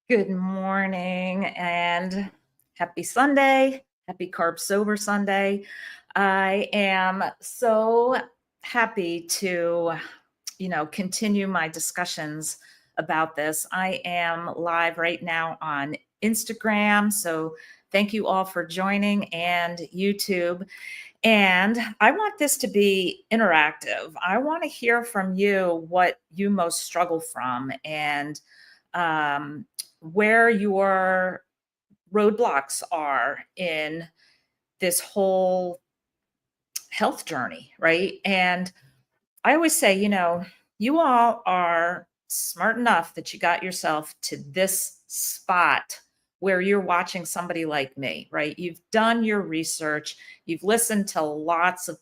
Good morning and happy Sunday. Happy Carb Sober Sunday. I am so happy to, continue my discussions about this. I am live right now on Instagram. So thank you all for joining and YouTube. And I want this to be interactive. I want to hear from you what you most struggle from and um, where your roadblocks are in this whole health journey, right? And I always say, you all are smart enough that you got yourself to this spot where you're watching somebody like me, right? You've done your research, you've listened to lots of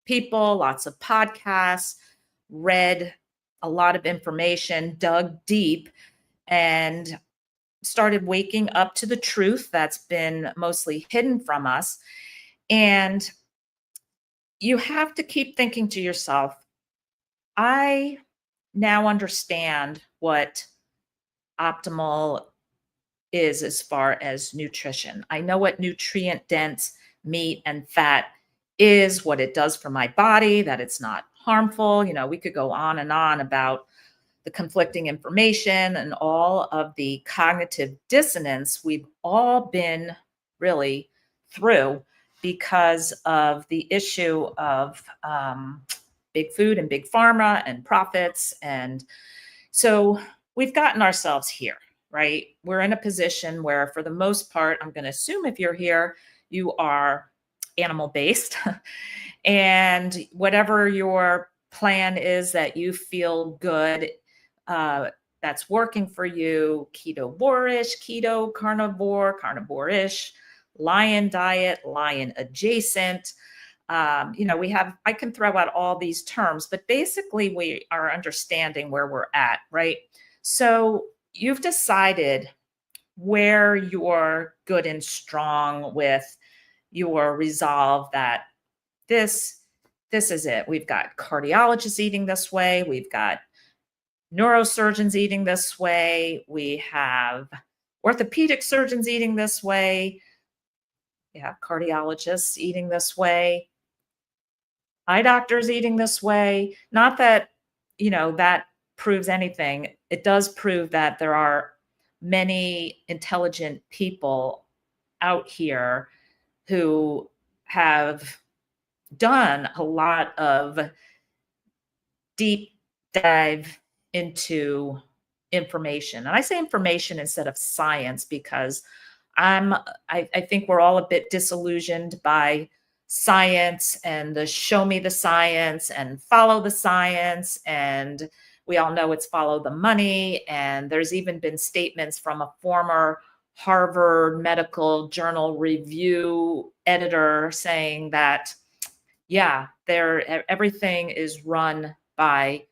people, lots of podcasts, read a lot of information, dug deep, and started waking up to the truth that's been mostly hidden from us. And you have to keep thinking to yourself, I now understand what optimal is as far as nutrition. I know what nutrient dense meat and fat is, what it does for my body, that it's not harmful. We could go on and on about the conflicting information and all of the cognitive dissonance we've all been really through because of the issue of big food and big pharma and profits. And so we've gotten ourselves here, right? We're in a position where, for the most part, I'm going to assume if you're here, you are animal based. And whatever your plan is that you feel good, that's working for you, keto-ish, keto, carnivore, carnivore-ish, lion diet, lion adjacent. I can throw out all these terms, but basically we are understanding where we're at, right? So you've decided where you're good and strong with your resolve that this is it. We've got cardiologists eating this way. We've got neurosurgeons eating this way. We have orthopedic surgeons eating this way. We have cardiologists eating this way. Eye doctors eating this way. Not that, that proves anything. It does prove that there are many intelligent people out here who have done a lot of deep dive into information. And I say information instead of science because I think we're all a bit disillusioned by science and the show me the science and follow the science. And we all know it's follow the money. And there's even been statements from a former Harvard Medical Journal review editor saying that, yeah, everything is run by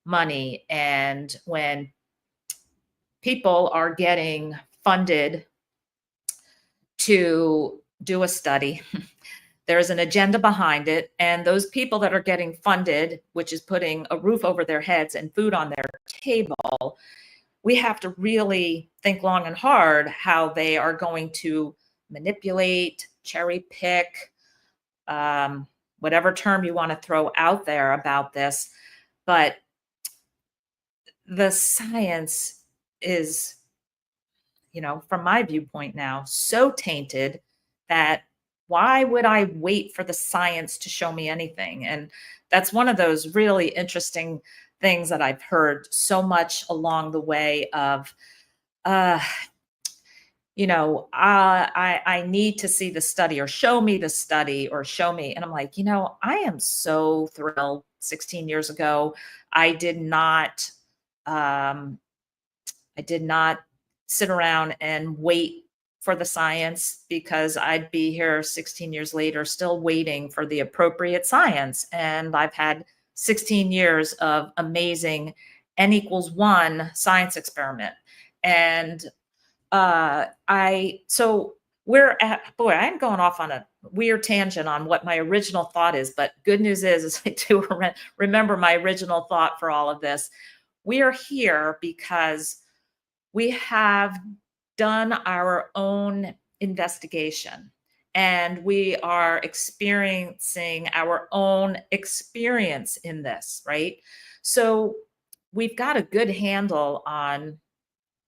money. And when people are getting funded to do a study, there's an agenda behind it. And those people that are getting funded, which is putting a roof over their heads and food on their table, we have to really think long and hard how they are going to manipulate, cherry pick, whatever term you want to throw out there about this. But the science is, from my viewpoint now, so tainted that why would I wait for the science to show me anything? And that's one of those really interesting things that I've heard so much along the way of, I need to see the study or show me the study or show me. And I'm like, I am so thrilled. 16 years ago, I did not sit around and wait for the science because I'd be here 16 years later still waiting for the appropriate science. And I've had 16 years of amazing N=1 science experiment. And I'm going off on a weird tangent on what my original thought is, but good news is I do remember my original thought for all of this. We are here because we have done our own investigation and we are experiencing our own experience in this, right? So we've got a good handle on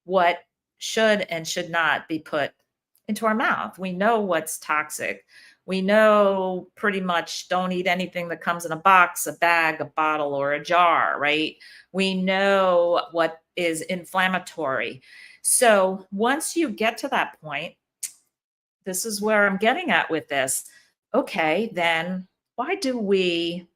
what should and should not be put into our mouth. We know what's toxic. We know pretty much don't eat anything that comes in a box, a bag, a bottle, or a jar, right? We know what is inflammatory. So once you get to that point, this is where I'm getting at with this. Okay, then why do we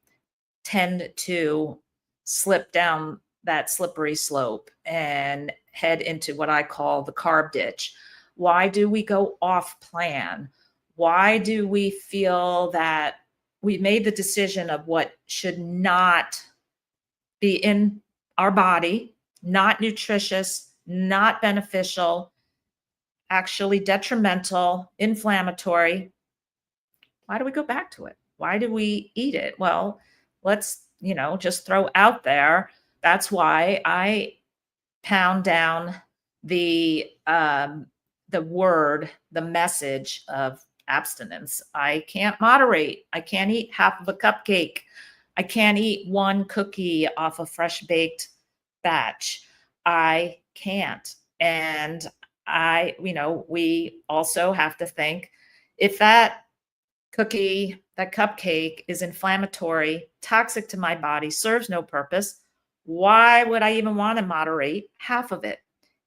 tend to slip down that slippery slope and head into what I call the carb ditch? Why do we go off plan? Why do we feel that we made the decision of what should not be in our body, not nutritious, not beneficial, actually detrimental, inflammatory? Why do we go back to it? Why do we eat it? Well, let's, just throw out there. That's why I pound down the word, the message of abstinence. I can't moderate. I can't eat half of a cupcake. I can't eat one cookie off a fresh baked batch. I can't. And we also have to think, if that cookie, that cupcake is inflammatory, toxic to my body, serves no purpose, why would I even want to moderate half of it,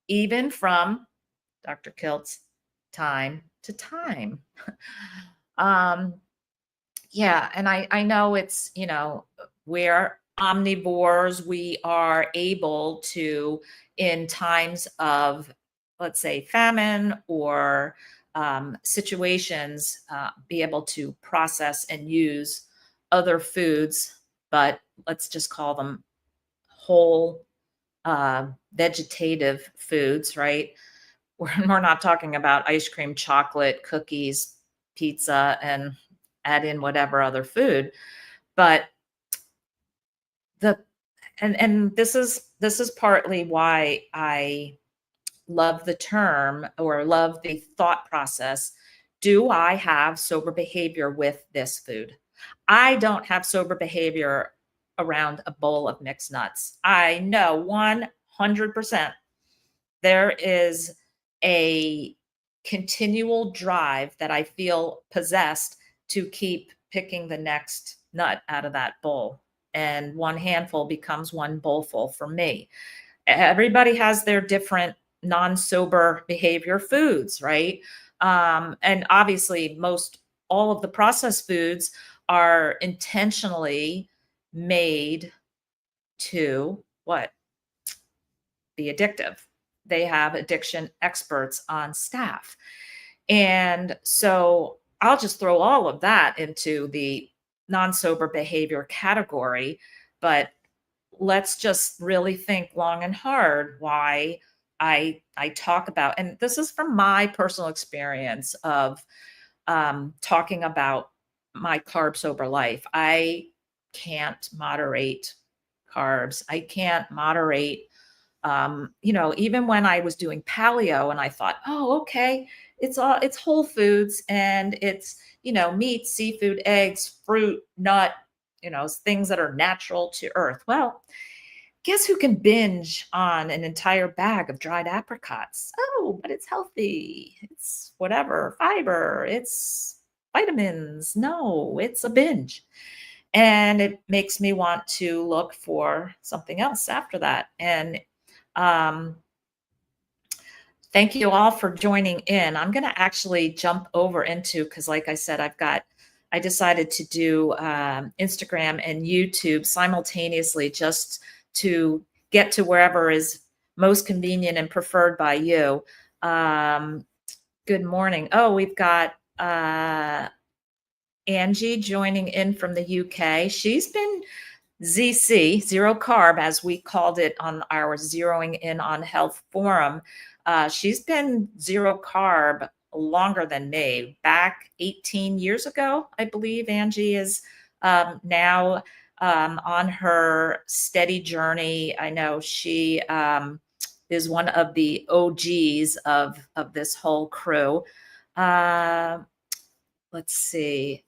even from Dr. Kilt's time to time? Yeah, and I know it's, we're omnivores. We are able to, in times of, let's say, famine or situations, be able to process and use other foods, but let's just call them whole vegetative foods, right? We're not talking about ice cream, chocolate, cookies, pizza, and add in whatever other food. But the and this is partly why I love the term or love the thought process. Do I have sober behavior with this food? I don't have sober behavior around a bowl of mixed nuts. I know 100% there is a continual drive that I feel possessed to keep picking the next nut out of that bowl. And one handful becomes one bowlful for me. Everybody has their different non-sober behavior foods, right? And obviously, all of the processed foods are intentionally made to what? Be addictive. They have addiction experts on staff. And so I'll just throw all of that into the non-sober behavior category. But let's just really think long and hard why I talk about, and this is from my personal experience of talking about my carb sober life. I can't moderate carbs. I can't moderate even when I was doing paleo and I thought, oh, okay, it's whole foods and it's, meat, seafood, eggs, fruit, nut, things that are natural to earth. Well, guess who can binge on an entire bag of dried apricots? Oh, but it's healthy. It's whatever, fiber, it's vitamins. No, it's a binge. And it makes me want to look for something else after that. And um, thank you all for joining in. I'm going to actually jump over into, because like I said, I decided to do Instagram and YouTube simultaneously just to get to wherever is most convenient and preferred by you. Good morning. Oh, we've got Angie joining in from the UK. She's been ZC, zero carb, as we called it on our Zeroing In on Health forum. She's been zero carb longer than me, back 18 years ago, I believe. Angie is now on her steady journey. I know she is one of the OGs of this whole crew. Uh, let's see.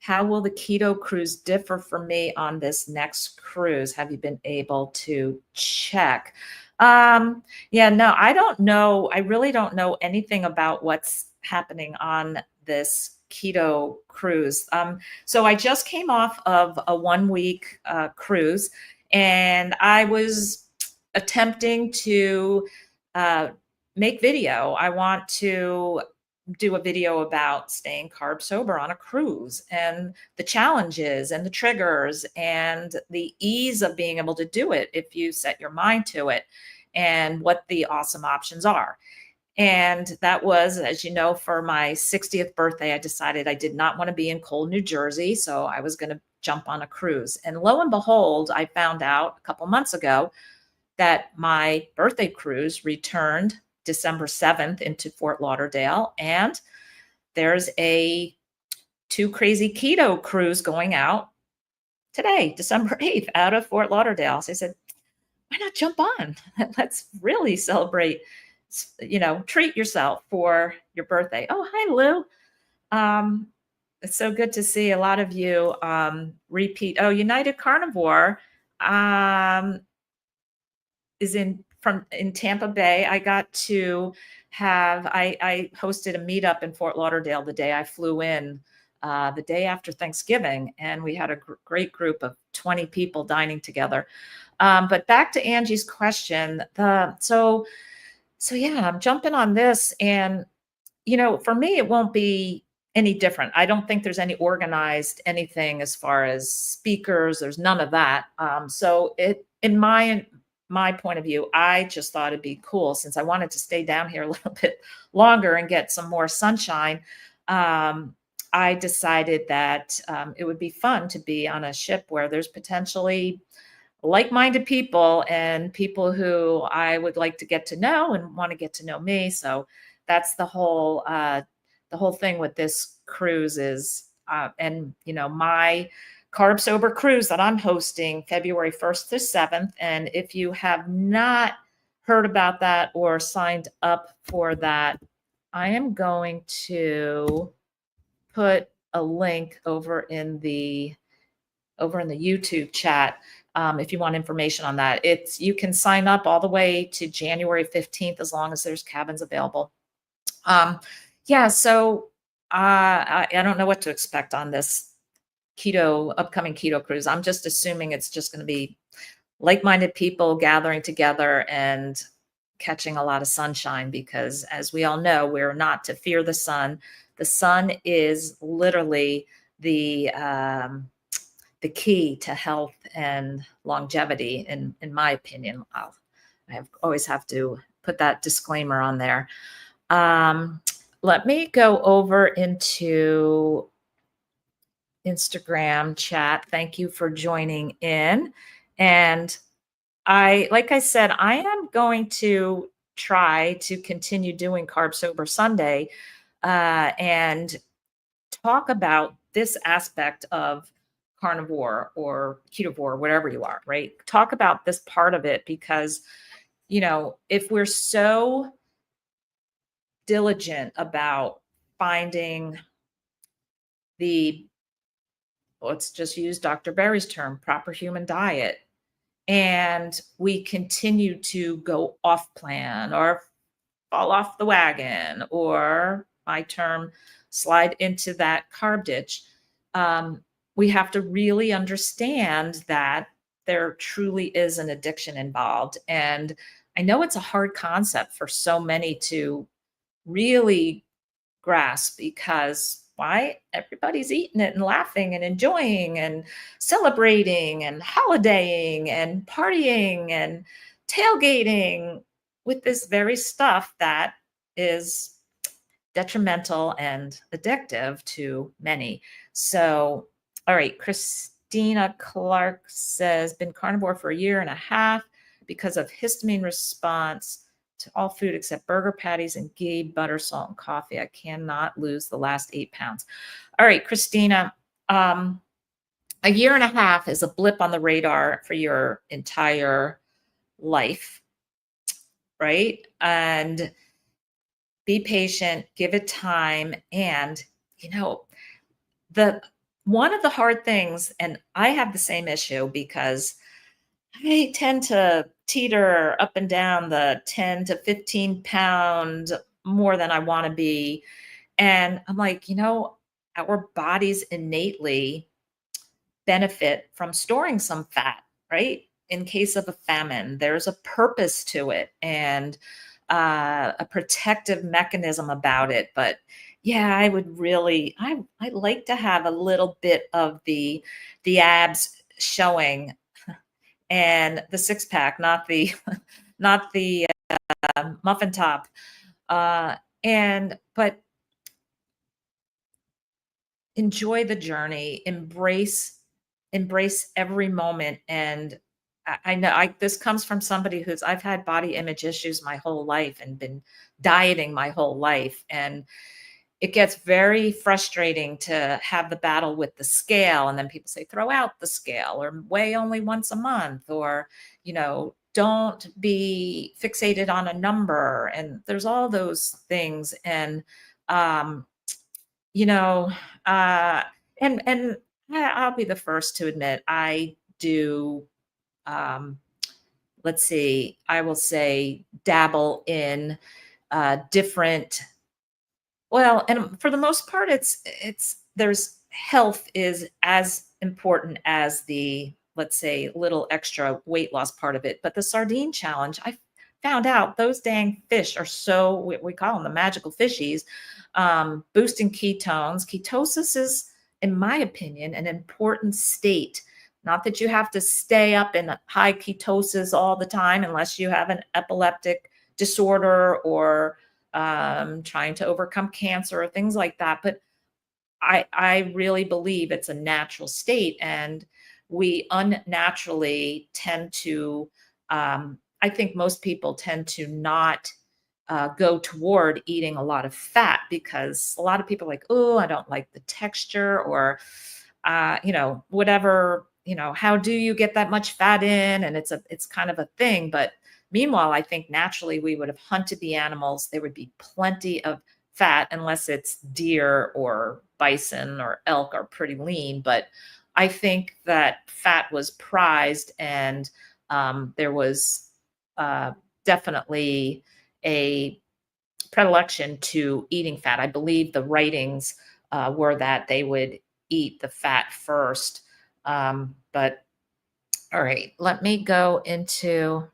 How will the keto cruise differ for me on this next cruise? Have you been able to check? Yeah, no, I don't know. I really don't know anything about what's happening on this keto cruise. So I just came off of a 1 week cruise, and I was attempting to uh, make video. I want to do a video about staying carb sober on a cruise and the challenges and the triggers and the ease of being able to do it if you set your mind to it, and what the awesome options are. And that was, as you know, for my 60th birthday, I decided I did not want to be in cold New Jersey. So I was going to jump on a cruise. And lo and behold, I found out a couple months ago that my birthday cruise returned December 7th into Fort Lauderdale. And there's a Too Crazy Keto cruise going out today, December 8th, out of Fort Lauderdale. So I said, why not jump on? Let's really celebrate, treat yourself for your birthday. Oh, hi, Lou. It's so good to see a lot of you repeat. Oh, United Carnivore is in Tampa Bay. I got to I hosted a meetup in Fort Lauderdale the day I flew in, the day after Thanksgiving, and we had a great group of 20 people dining together. But back to Angie's question, so yeah, I'm jumping on this, and for me, it won't be any different. I don't think there's any organized anything as far as speakers. There's none of that. So in my point of view, I just thought it'd be cool, since I wanted to stay down here a little bit longer and get some more sunshine. I decided that it would be fun to be on a ship where there's potentially like-minded people and people who I would like to get to know and want to get to know me. So that's the whole thing with this cruise is, and my carb sober cruise that I'm hosting February 1st to 7th. And if you have not heard about that or signed up for that, I am going to put a link over in the YouTube chat. If you want information on that, you can sign up all the way to January 15th, as long as there's cabins available. Yeah, so I don't know what to expect on this upcoming keto cruise. I'm just assuming it's just going to be like-minded people gathering together and catching a lot of sunshine, because as we all know, we're not to fear the sun. The sun is literally the key to health and longevity, in my opinion. Always have to put that disclaimer on there. Let me go over into Instagram chat. Thank you for joining in. And like I said, I am going to try to continue doing Carb Sober Sunday, and talk about this aspect of carnivore or ketovore, whatever you are, right? Talk about this part of it, because, if we're so diligent about finding let's just use Dr. Berry's term, proper human diet, and we continue to go off plan or fall off the wagon, or my term, slide into that carb ditch, we have to really understand that there truly is an addiction involved. And I know it's a hard concept for so many to really grasp, because why? Everybody's eating it and laughing and enjoying and celebrating and holidaying and partying and tailgating with this very stuff that is detrimental and addictive to many. So, all right, Christina Clark says, been carnivore for 1.5 years because of histamine response to all food except burger patties and ghee, butter, salt, and coffee. I cannot lose the last 8 pounds. All right, Christina, 1.5 years is a blip on the radar for your entire life. right? And be patient, give it time. And, you know, the one of the hard things, and I have the same issue because I tend to teeter up and down the 10 to 15 pound more than I want to be. And I'm like, our bodies innately benefit from storing some fat, right? In case of a famine, there's a purpose to it and a protective mechanism about it. But yeah, I like to have a little bit of the abs showing and the six pack, not the not the muffin top. And but enjoy the journey, embrace every moment. And I know this comes from somebody who's I've had body image issues my whole life and been dieting my whole life. And it gets very frustrating to have the battle with the scale. And then people say, throw out the scale or weigh only once a month, or, don't be fixated on a number. And there's all those things. And, um, you know, uh, and I'll be the first to admit I do, um, let's see, I will say dabble in different, well, and for the most part, there's health is as important as the, let's say, little extra weight loss part of it. But the sardine challenge, I found out those dang fish are so, we call them the magical fishies, boosting ketones. Ketosis is, in my opinion, an important state. Not that you have to stay up in high ketosis all the time unless you have an epileptic disorder or trying to overcome cancer or things like that. But I really believe it's a natural state, and we unnaturally tend to. I think most people tend to not go toward eating a lot of fat because a lot of people are like, oh, I don't like the texture, or whatever. How do you get that much fat in? And it's kind of a thing, but meanwhile, I think naturally we would have hunted the animals. There would be plenty of fat, unless it's deer or bison or elk are pretty lean. But I think that fat was prized, and there was definitely a predilection to eating fat. I believe the writings were that they would eat the fat first. But all right, let me go into.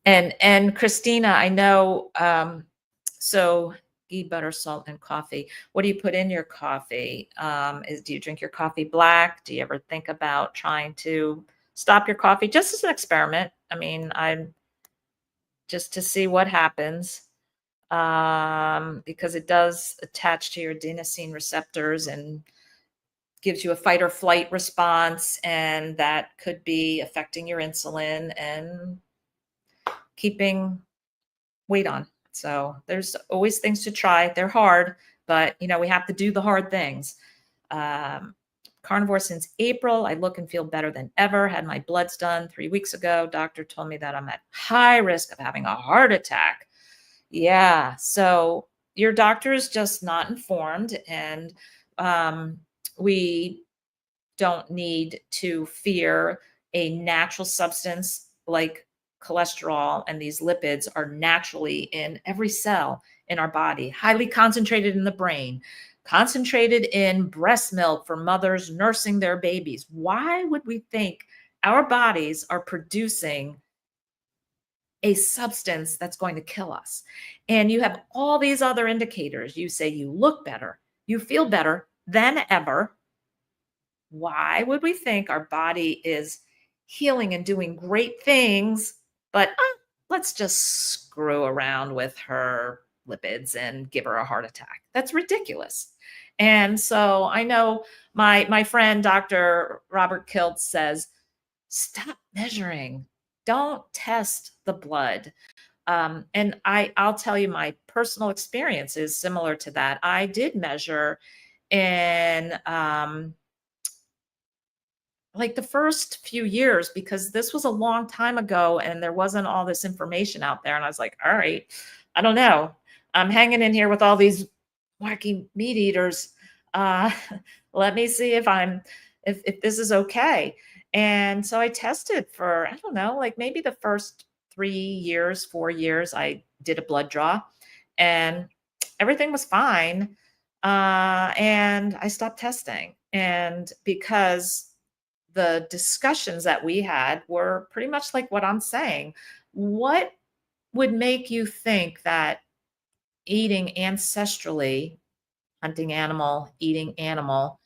And Christina, I know, so ghee, butter, salt, and coffee. What do you put in your coffee? Do you drink your coffee black? Do you ever think about trying to stop your coffee just as an experiment? I mean, I'm just to see what happens, because it does attach to your adenosine receptors and gives you a fight or flight response, and that could be affecting your insulin and keeping weight on. So there's always things to try. They're hard, but we have to do the hard things. Um, Carnivore since April. I look and feel better than ever. Had my bloods done 3 weeks ago. Doctor told me that I'm at high risk of having a heart attack. Yeah. So your doctor is just not informed, and we don't need to fear a natural substance like cholesterol, and these lipids are naturally in every cell in our body, highly concentrated in the brain, concentrated in breast milk for mothers nursing their babies. Why would we think our bodies are producing a substance that's going to kill us? And you have all these other indicators. You say you look better, you feel better than ever. Why would we think our body is healing and doing great things, but let's just screw around with her lipids and give her a heart attack? That's ridiculous. And so I know my friend Dr. Robert Kilt says, stop measuring. Don't test the blood. And I'll tell you, my personal experience is similar to that. I did measure in like the first few years, because this was a long time ago and there wasn't all this information out there. And I was like, all right, I don't know. I'm hanging in here with all these wacky meat eaters. Uh, let me see if this is okay. And so I tested for, I don't know, like maybe the first 3 years, 4 years, I did a blood draw and everything was fine. And I stopped testing. And because the discussions that we had were pretty much like what I'm saying. What would make you think that eating ancestrally, hunting animal, eating animal,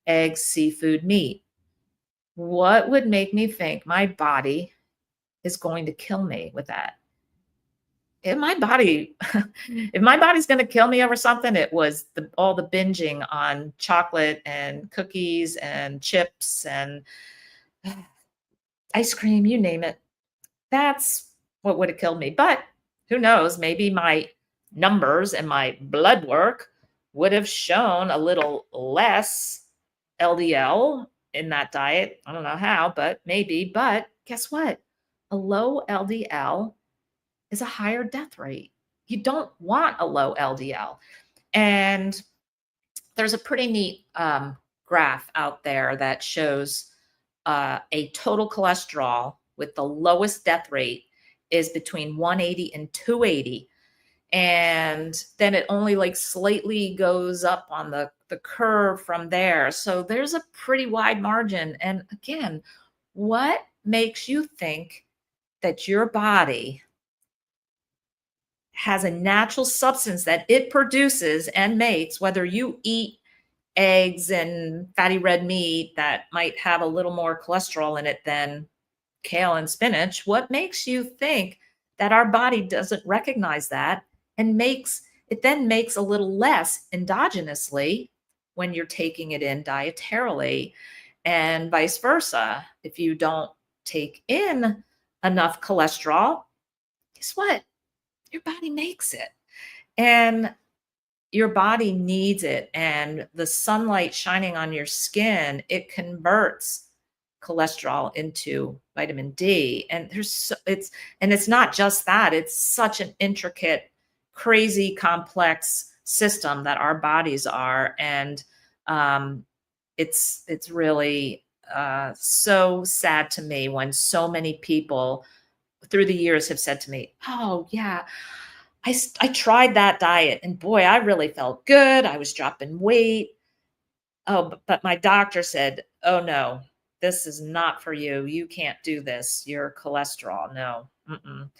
eggs, seafood, meat, what would make me think my body is going to kill me with that? If my body, if my body's going to kill me over something, it was all the binging on chocolate and cookies and chips and ice cream, you name it. That's what would have killed me. But who knows? Maybe my numbers and my blood work would have shown a little less LDL in that diet. I don't know how, but maybe. But guess what? A low LDL is a higher death rate. You don't want a low LDL. And there's a pretty neat graph out there that shows a total cholesterol with the lowest death rate is between 180 and 280. And then it only like slightly goes up on the curve from there. So there's a pretty wide margin. And again, what makes you think that your body has a natural substance that it produces and makes, whether you eat eggs and fatty red meat that might have a little more cholesterol in it than kale and spinach? What makes you think that our body doesn't recognize that and makes a little less endogenously when you're taking it in dietarily, and vice versa? If you don't take in enough cholesterol, guess what? Your body makes it. And your body needs it, and the sunlight shining on your skin, it converts cholesterol into vitamin D. And it's not just that, it's such an intricate, crazy complex system that our bodies are. And it's really so sad to me when so many people through the years have said to me, oh yeah, I tried that diet and boy, I really felt good. I was dropping weight. Oh, but my doctor said, "Oh no, this is not for you. You can't do this. Your cholesterol, no." Mm-mm.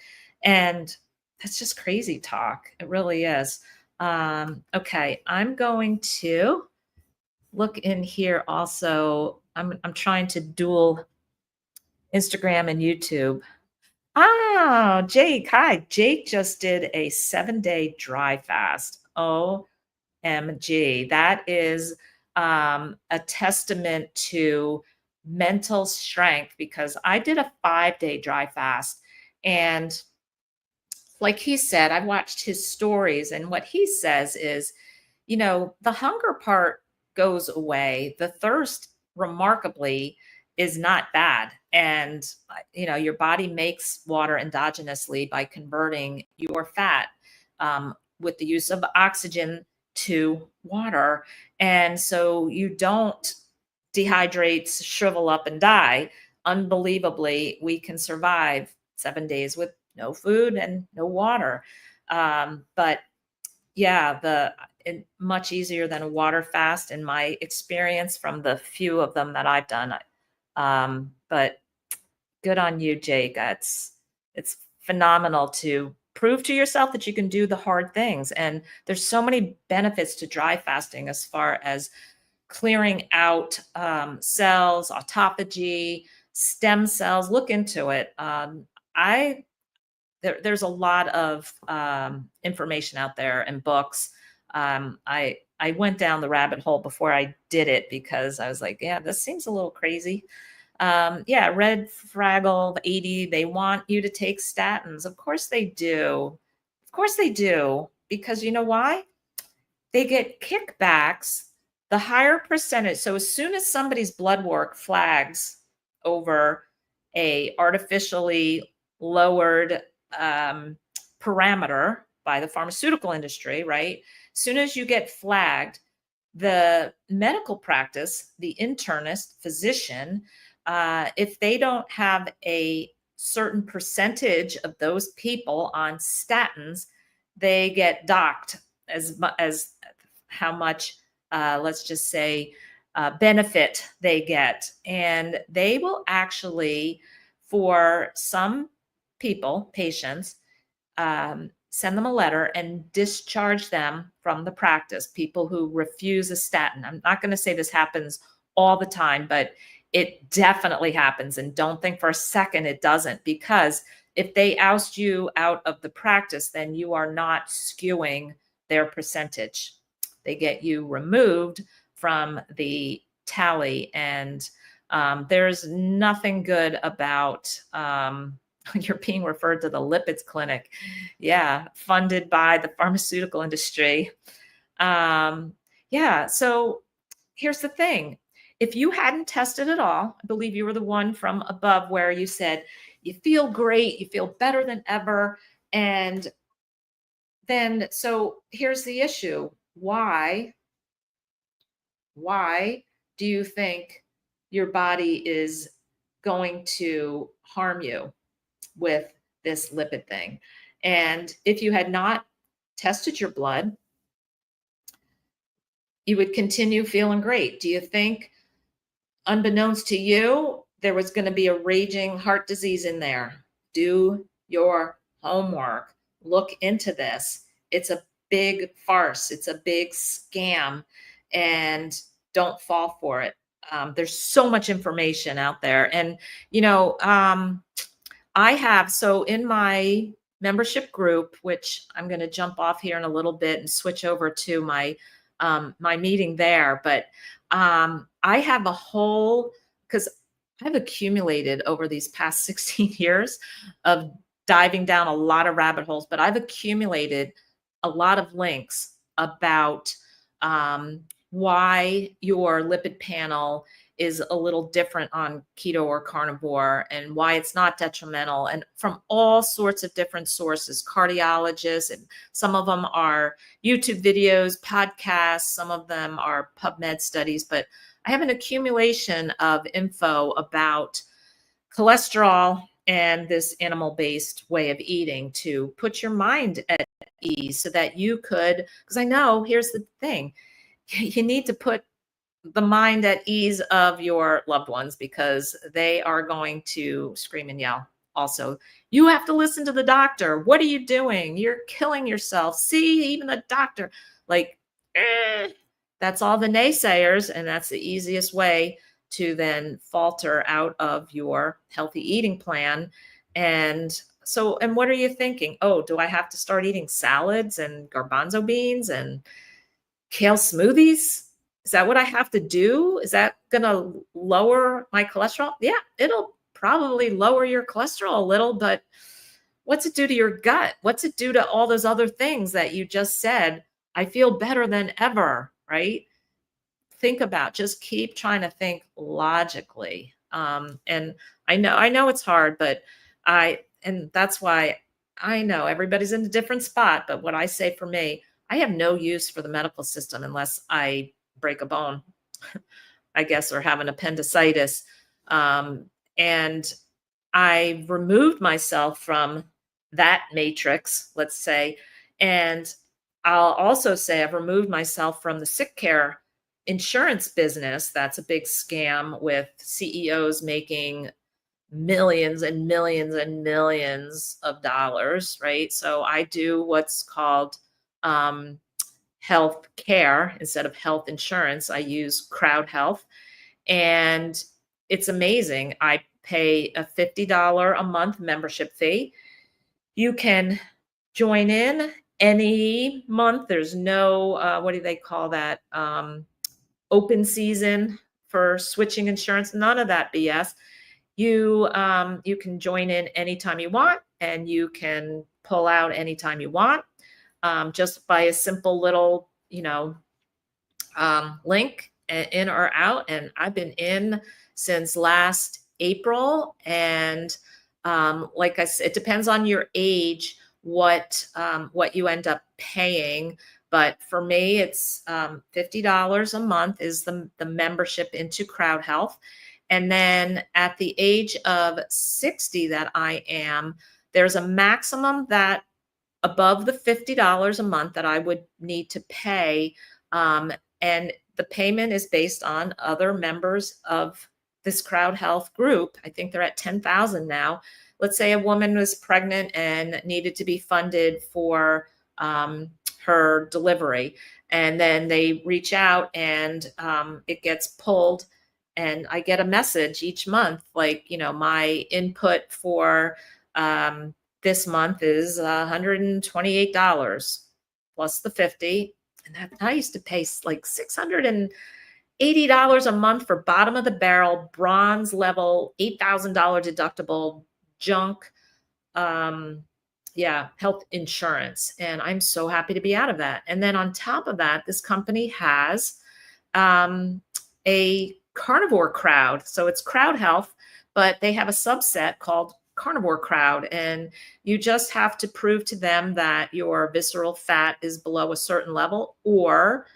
And that's just crazy talk. It really is. Okay, I'm going to look in here also. I'm trying to dual Instagram and YouTube. Oh, Jake. Hi. Jake just did a 7-day dry fast. OMG. That is a testament to mental strength, because I did a 5-day dry fast. And like he said, I've watched his stories, and what he says is, the hunger part goes away. The thirst, remarkably, is not bad. And, your body makes water endogenously by converting your fat with the use of oxygen to water. And so you don't dehydrate, shrivel up, and die. Unbelievably, we can survive 7 days with no food and no water. But yeah, much easier than a water fast in my experience from the few of them that I've done. But good on you, Jake. It's phenomenal to prove to yourself that you can do the hard things. And there's so many benefits to dry fasting as far as clearing out cells, autophagy, stem cells. Look into it. There's a lot of information out there and books. I went down the rabbit hole before I did it because I was like, yeah, this seems a little crazy. Yeah, Red Fraggle 80, they want you to take statins. Of course they do. Of course they do. Because you know why? They get kickbacks the higher percentage, so as soon as somebody's blood work flags over a artificially lowered parameter by the pharmaceutical industry, right? As soon as you get flagged, the medical practice, the internist, physician, if they don't have a certain percentage of those people on statins, they get docked as how much, let's just say, benefit they get. And they will actually, for some people, patients, send them a letter and discharge them from the practice, people who refuse a statin. I'm not going to say this happens all the time, but it definitely happens. And don't think for a second it doesn't, because if they oust you out of the practice, then you are not skewing their percentage. They get you removed from the tally. And there's nothing good about you're being referred to the lipids clinic. Yeah, funded by the pharmaceutical industry. Yeah, so here's the thing. If you hadn't tested at all, I believe you were the one from above where you said you feel great, you feel better than ever. And then, so here's the issue. Why do you think your body is going to harm you with this lipid thing? And if you had not tested your blood, you would continue feeling great. Do you think, unbeknownst to you, there was going to be a raging heart disease in there? Do your homework. Look into this. It's a big farce. It's a big scam, and don't fall for it. There's so much information out there. And, I have, so in my membership group, which I'm going to jump off here in a little bit and switch over to my meeting there. But I have a whole, because I've accumulated over these past 16 years of diving down a lot of rabbit holes, but I've accumulated a lot of links about why your lipid panel is a little different on keto or carnivore, and why it's not detrimental, and from all sorts of different sources, cardiologists, and some of them are YouTube videos, podcasts, some of them are PubMed studies. But I have an accumulation of info about cholesterol and this animal-based way of eating to put your mind at ease, so that you could, because I know, here's the thing, you need to put the mind at ease of your loved ones, because they are going to scream and yell. Also, you have to listen to the doctor. What are you doing? You're killing yourself. See, even the doctor, like, that's all the naysayers. And that's the easiest way to then falter out of your healthy eating plan. And so, and what are you thinking? Oh, do I have to start eating salads and garbanzo beans and kale smoothies? Is that what I have to do? Is that going to lower my cholesterol? Yeah, it'll probably lower your cholesterol a little, but what's it do to your gut? What's it do to all those other things that you just said? I feel better than ever, right? Think about, just keep trying to think logically. And I know it's hard, but and that's why I know everybody's in a different spot. But what I say for me, I have no use for the medical system unless I break a bone, I guess, or have an appendicitis. And I removed myself from that matrix, let's say. And I'll also say I've removed myself from the sick care insurance business. That's a big scam with CEOs making millions and millions and millions of dollars, right? So I do what's called health care instead of health insurance. I use CrowdHealth, and it's amazing. I pay a $50 a month membership fee. You can join in any month. There's no, what do they call that? Open season for switching insurance. None of that BS. You can join in anytime you want, and you can pull out anytime you want. Just by a simple little, link in or out. And I've been in since last April. And like I said, it depends on your age what you end up paying. But for me, it's $50 a month is the membership into CrowdHealth. And then at the age of 60 that I am, there's a maximum that above the $50 a month that I would need to pay. And the payment is based on other members of this Crowd Health group. I think they're at 10,000 now. Let's say a woman was pregnant and needed to be funded for her delivery. And then they reach out and it gets pulled. And I get a message each month, like, my input for this month is $128 plus the 50. And that I used to pay like $680 a month for bottom of the barrel, bronze level, $8,000 deductible junk. Health insurance. And I'm so happy to be out of that. And then on top of that, this company has a CarnivoreCrowd. So it's Crowd Health, but they have a subset called CarnivoreCrowd. And you just have to prove to them that your visceral fat is below a certain level, or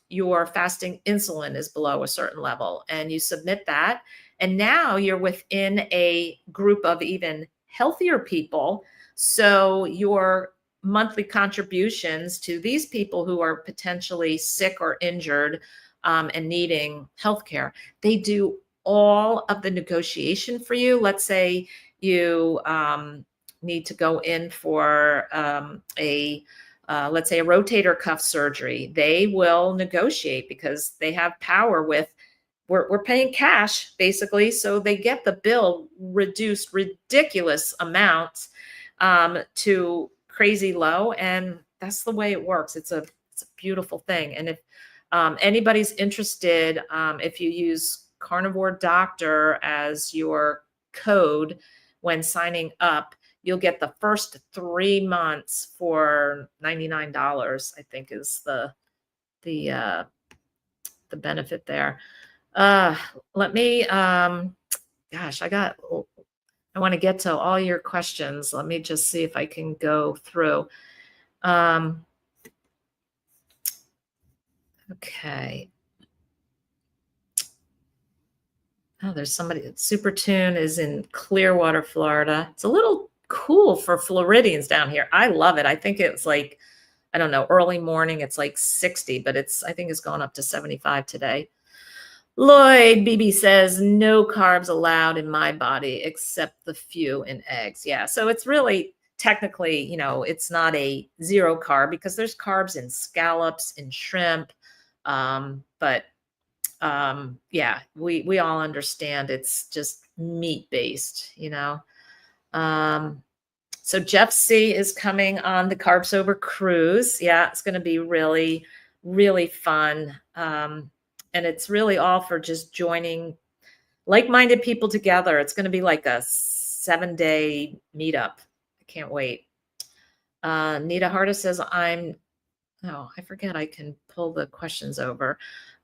your fasting insulin is below a certain level. And you submit that. And now you're within a group of even healthier people. So your monthly contributions to these people who are potentially sick or injured and needing healthcare, they do all of the negotiation for you. Let's say you need to go in for let's say a rotator cuff surgery. They will negotiate because they have power with, we're paying cash basically. So they get the bill reduced ridiculous amounts to crazy low. And that's the way it works. It's a beautiful thing. And if anybody's interested, if you use CarnivoreDoctor as your code when signing up, you'll get the first 3 months for $99, I think is the benefit there. Let me, gosh, I want to get to all your questions. Let me just see if I can go through. Okay. Oh, there's somebody. Super Tune is in Clearwater, Florida. It's a little cool for Floridians down here. I love it. I think it's like, I don't know, early morning. It's like 60, but I think it's going up to 75 today. Lloyd BB says no carbs allowed in my body except the few in eggs. Yeah. So it's really technically, it's not a zero carb because there's carbs in scallops, in shrimp. But we all understand it's just meat based, So Jeff C is coming on the Carb Sober cruise. Yeah, it's going to be really, really fun. And it's really all for just joining like-minded people together. It's going to be like a 7-day meetup. I can't wait. Nita Harda says, I forget. I can pull the questions over.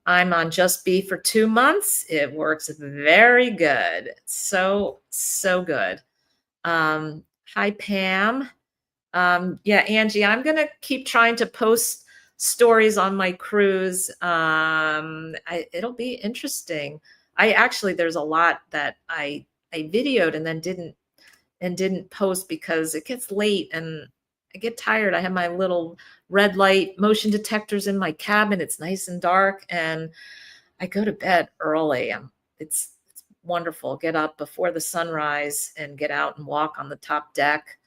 I'm on Just Be for 2 months. It works very good. So good. Hi, Pam. Angie, I'm going to keep trying to post stories on my cruise. It'll be interesting. There's a lot that I videoed and then didn't post because it gets late and I get tired. I have my little red light motion detectors in my cabin. It's nice and dark and I go to bed early. It's wonderful. Get up before the sunrise and get out and walk on the top deck.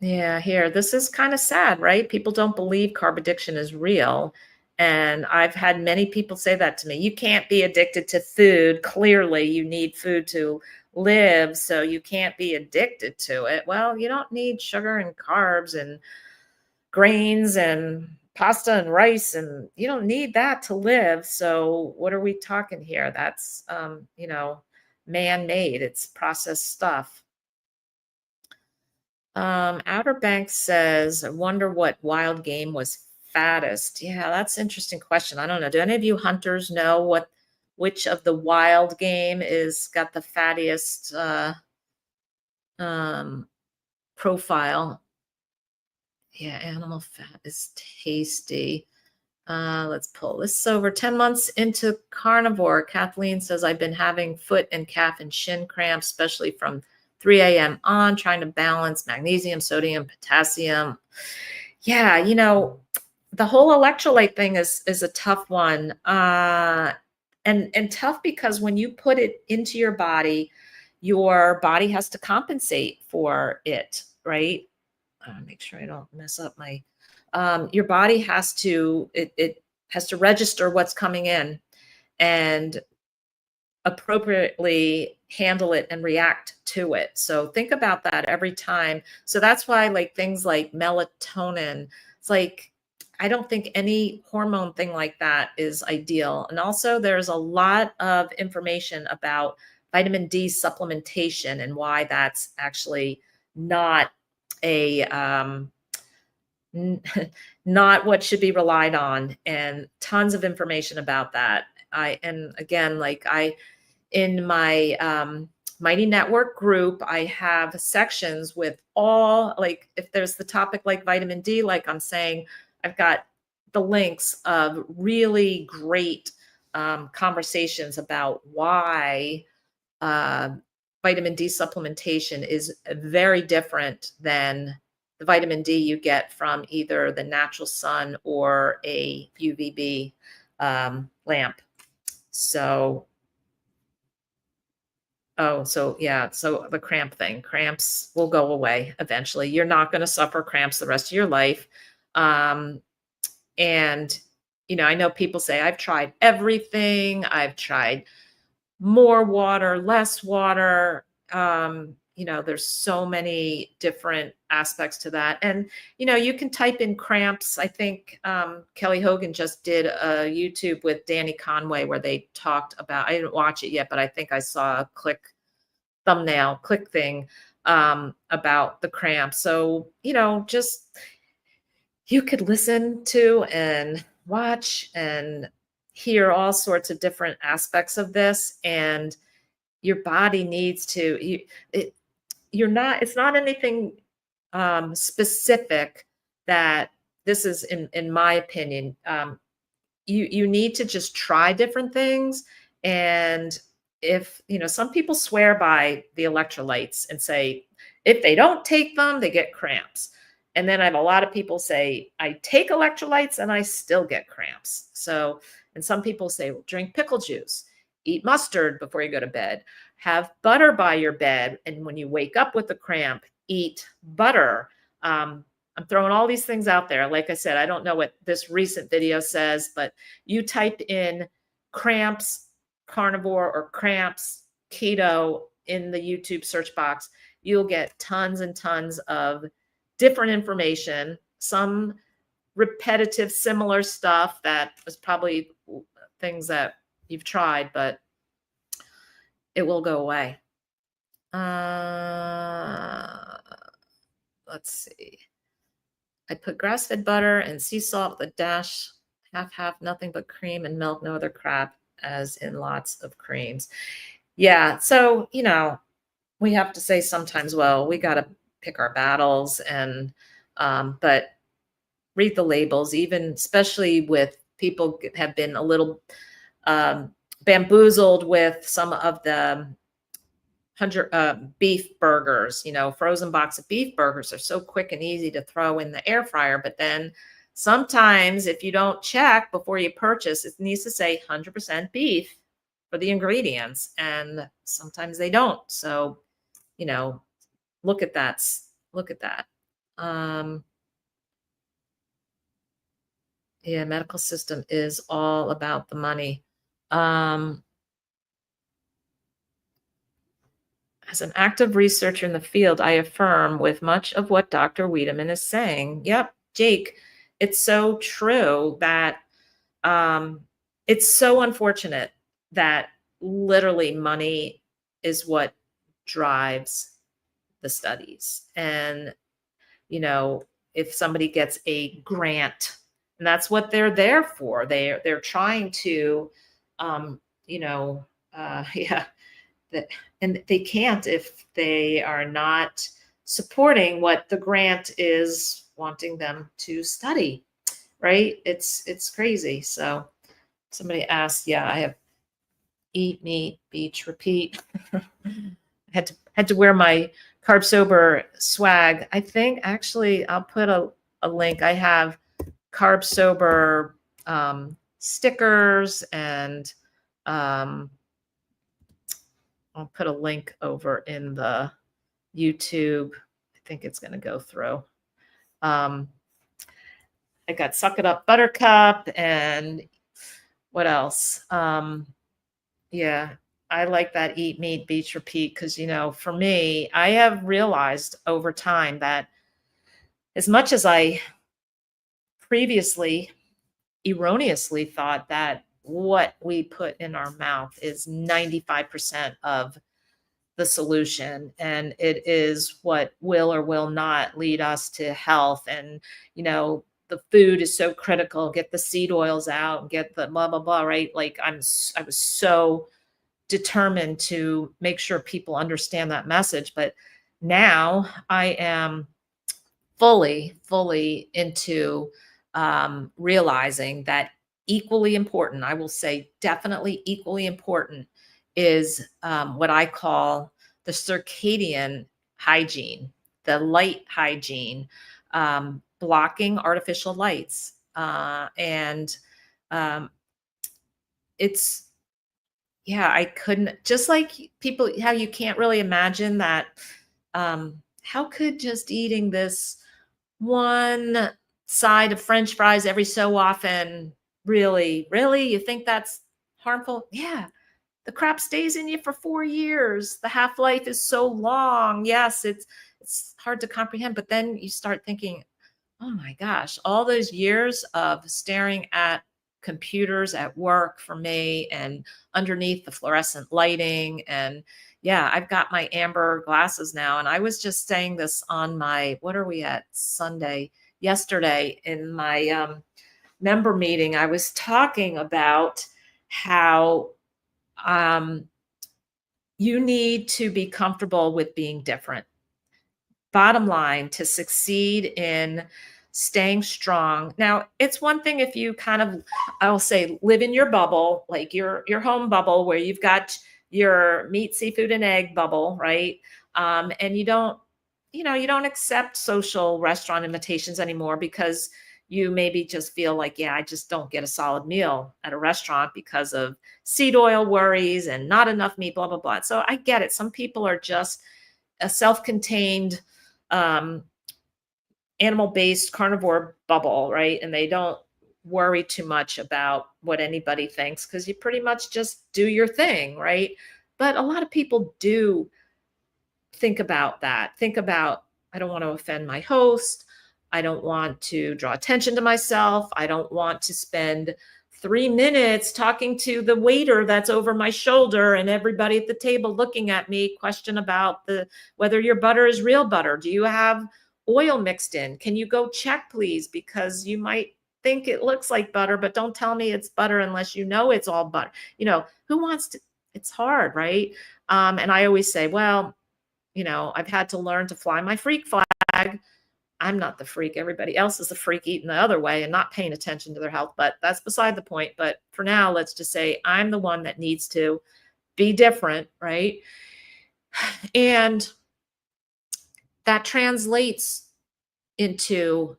Here, this is kind of sad, right? People don't believe carb addiction is real. And I've had many people say that to me. You can't be addicted to food. Clearly, you need food to live, so you can't be addicted to it. Well, you don't need sugar and carbs and grains and pasta and rice, and you don't need that to live. So what are we talking here? That's, man-made. It's processed stuff. Outer Banks says, I wonder what wild game was fattest. Yeah, that's an interesting question. I don't know. Do any of you hunters know which of the wild game is got the fattiest um, profile? Yeah, animal fat is tasty. Let's pull this over. 10 months into carnivore, Kathleen says, I've been having foot and calf and shin cramps, especially from 3 a.m. on, trying to balance magnesium, sodium, potassium. Yeah, the whole electrolyte thing is a tough one. And tough because when you put it into your body has to compensate for it, right? Make sure I don't mess up my your body it has to register what's coming in and appropriately handle it and react to it. So think about that every time. So that's why like things like melatonin, it's like I don't think any hormone thing like that is ideal. And also there's a lot of information about vitamin D supplementation and why that's actually not a n- not what should be relied on, and tons of information about that. And again, like I in my Mighty Network group, I have sections with all, like, if there's the topic like vitamin D, like I'm saying, I've got the links of really great conversations about why uh, vitamin D supplementation is very different than the vitamin D you get from either the natural sun or a UVB lamp. So, oh, so yeah, so the cramps will go away eventually. You're not going to suffer cramps the rest of your life. Um, and, I know people say, I've tried everything. I've tried more water, less water. There's so many different aspects to that. And, you can type in cramps. I think Kelly Hogan just did a YouTube with Danny Conway where they talked about, I didn't watch it yet, but I think I saw a click thing about the cramps. So, just you could listen to and watch and hear all sorts of different aspects of this, and your body needs to you're not it's not anything specific that this is in my opinion. You need to just try different things. And if some people swear by the electrolytes and say if they don't take them they get cramps, and then I have a lot of people say I take electrolytes and I still get cramps. So, and some people say, well, drink pickle juice, eat mustard before you go to bed, have butter by your bed, and when you wake up with a cramp, eat butter. I'm throwing all these things out there. Like I said, I don't know what this recent video says, but you type in cramps carnivore or cramps keto in the YouTube search box, you'll get tons and tons of different information, some repetitive, similar stuff that is probably things that you've tried, but it will go away. Let's see. I put grass-fed butter and sea salt with a dash, half, nothing but cream and milk, no other crap, as in lots of creams. Yeah, so, we have to say sometimes, well, we got to pick our battles but read the labels, even especially with people have been a little bamboozled with some of the beef burgers. Frozen box of beef burgers are so quick and easy to throw in the air fryer, but then sometimes if you don't check before you purchase, it needs to say 100% beef for the ingredients, and sometimes they don't. So, look at that. Look at that. Yeah, medical system is all about the money. Um, As an active researcher in the field, I affirm with much of what Dr. Wiedemann is saying. Yep, Jake, it's so true that um, it's so unfortunate that literally money is what drives the studies. And, if somebody gets a grant, and that's what they're there for, they're trying to, um, you know, yeah, that, and they can't if they are not supporting what the grant is wanting them to study, right? It's crazy. So somebody asked, yeah, I have eat, meet, beach, repeat. had to wear my carb sober swag. I think actually I'll put a link. I have carb sober stickers, and I'll put a link over in the YouTube. I think it's going to go through. I got Suck It Up Buttercup, and what else? Yeah, I like that eat, meet, beach, repeat, because, for me, I have realized over time that as much as I previously erroneously thought that what we put in our mouth is 95% of the solution, and it is what will or will not lead us to health. And, the food is so critical. Get the seed oils out, get the blah, blah, blah, right? Like I was so determined to make sure people understand that message. But now I am fully into realizing that equally important, I will say definitely equally important, is what I call the circadian hygiene, the light hygiene, blocking artificial lights. And um, it's, yeah, I couldn't, just like people, how you can't really imagine that. How could just eating this one side of French fries every so often really, you think that's harmful? Yeah. The crap stays in you for 4 years. The half-life is so long. Yes, it's hard to comprehend, but then you start thinking, oh my gosh, all those years of staring at computers at work for me, and underneath the fluorescent lighting. And yeah, I've got my amber glasses now. And I was just saying this on my, what are we at, Sunday, yesterday, in my member meeting. I was talking about how you need to be comfortable with being different. Bottom line, to succeed in staying strong. Now, it's one thing if you kind of, I'll say, live in your bubble, like your home bubble, where you've got your meat, seafood, and egg bubble, right? And you don't accept social restaurant invitations anymore because you maybe just feel like, yeah, I just don't get a solid meal at a restaurant because of seed oil worries and not enough meat, blah, blah, blah. So I get it. Some people are just a self-contained um, animal-based carnivore bubble, right? And they don't worry too much about what anybody thinks because you pretty much just do your thing, right? But a lot of people do think about that. Think about, I don't want to offend my host. I don't want to draw attention to myself. I don't want to spend 3 minutes talking to the waiter that's over my shoulder and everybody at the table looking at me, question about whether your butter is real butter. Do you have oil mixed in? Can you go check, please? Because you might think it looks like butter, but don't tell me it's butter unless you know it's all butter. Who wants to? It's hard, right? And I always say, well, I've had to learn to fly my freak flag. I'm not the freak. Everybody else is the freak eating the other way and not paying attention to their health, but that's beside the point. But for now, let's just say I'm the one that needs to be different, right? And that translates into,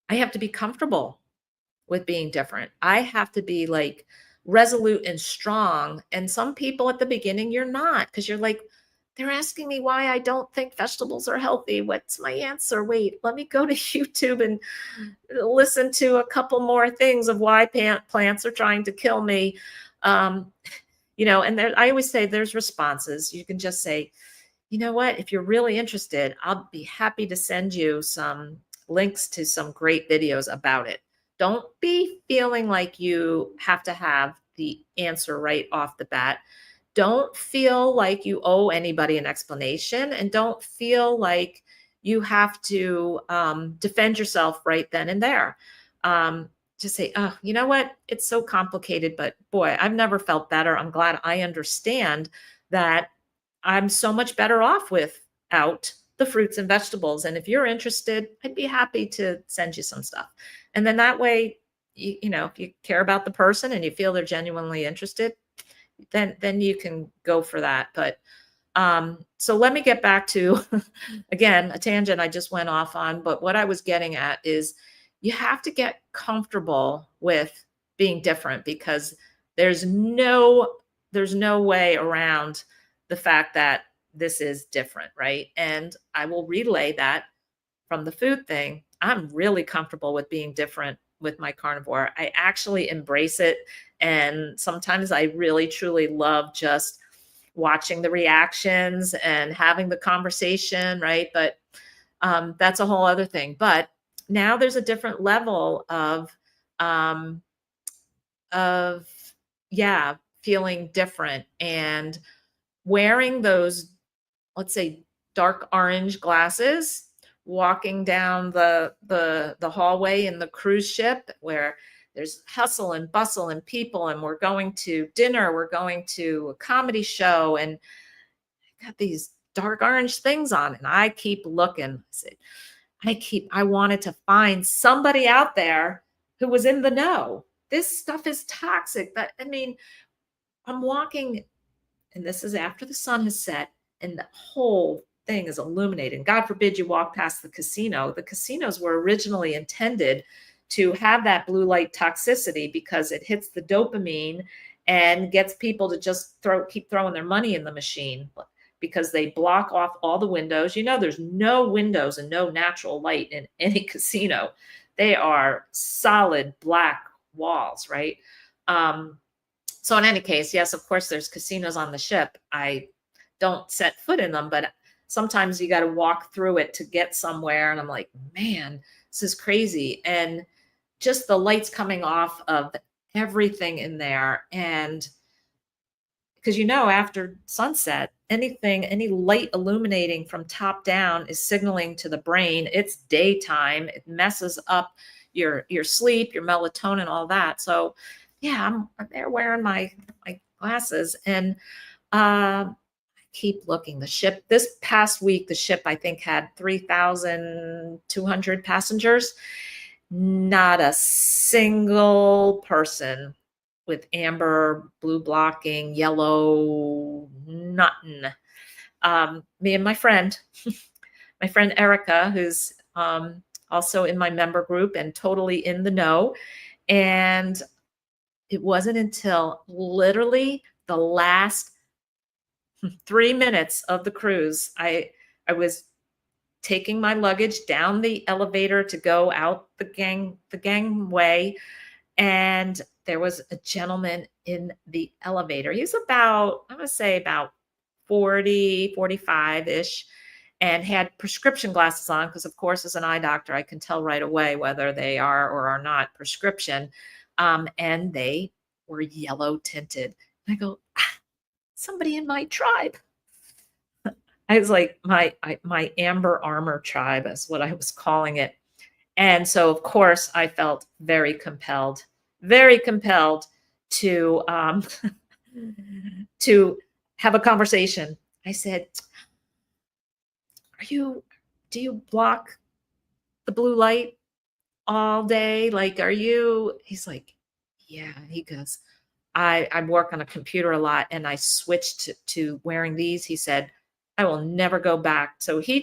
I have to be comfortable with being different. I have to be like resolute and strong. And some people at the beginning, you're not, because you're like, they're asking me why I don't think vegetables are healthy. What's my answer? Wait, let me go to YouTube and listen to a couple more things of why plants are trying to kill me. And I always say there's responses. You can just say, you know what, if you're really interested, I'll be happy to send you some links to some great videos about it. Don't be feeling like you have to have the answer right off the bat. don't feel like you owe anybody an explanation, and don't feel like you have to defend yourself right then and there. Um, just say, oh, you know what? It's so complicated, but boy, I've never felt better. I'm glad I understand that I'm so much better off without the fruits and vegetables. And if you're interested, I'd be happy to send you some stuff. And then that way, you know, if you care about the person and you feel they're genuinely interested, then you can go for that. But so let me get back to again a tangent I just went off on. But what I was getting at is you have to get comfortable with being different, because there's no there's no way around the fact that this is different, right? And I will relay that from the food thing. I'm really comfortable with being different with my carnivore. I actually embrace it. And sometimes I really truly love just watching the reactions and having the conversation, right? But that's a whole other thing. But now there's a different level um, of yeah, feeling different and wearing those, let's say, dark orange glasses, walking down the hallway in the cruise ship where there's hustle and bustle and people, and we're going to dinner, we're going to a comedy show, and I got these dark orange things on, and I keep looking. I wanted to find somebody out there who was in the know. This stuff is toxic. That I mean, I'm walking, and this is after the sun has set and the whole thing is illuminated. God forbid you walk past the casino. The casinos were originally intended to have that blue light toxicity because it hits the dopamine and gets people to just keep throwing their money in the machine, because they block off all the windows. You know, there's no windows and no natural light in any casino. They are solid black walls, right? So in any case, yes, of course, there's casinos on the ship. I don't set foot in them, but sometimes you got to walk through it to get somewhere. And I'm like, man, this is crazy. And just the lights coming off of everything in there. And because, you know, after sunset, any light illuminating from top down is signaling to the brain it's daytime. It messes up your sleep, your melatonin, all that. So yeah, I'm there wearing my glasses, and I keep looking. The ship this past week, the ship I think had 3,200 passengers. Not a single person with amber, blue blocking, yellow, nothing. Me and my friend, my friend Erica, who's also in my member group and totally in the know. And it wasn't until literally the last 3 minutes of the cruise, I was taking my luggage down the elevator to go out the gangway, and there was a gentleman in the elevator. He was about, I'm going to say about 40, 45-ish, and had prescription glasses on, because of course, as an eye doctor, I can tell right away whether they are or are not prescription. And they were yellow tinted. And I go, somebody in my tribe. I was like, my amber armor tribe is what I was calling it. And so, of course, I felt very compelled to to have a conversation. I said, do you block the blue light all day? Like, are you, he's like, yeah. He goes, I work on a computer a lot, and I switched to wearing these. He said, I will never go back. So he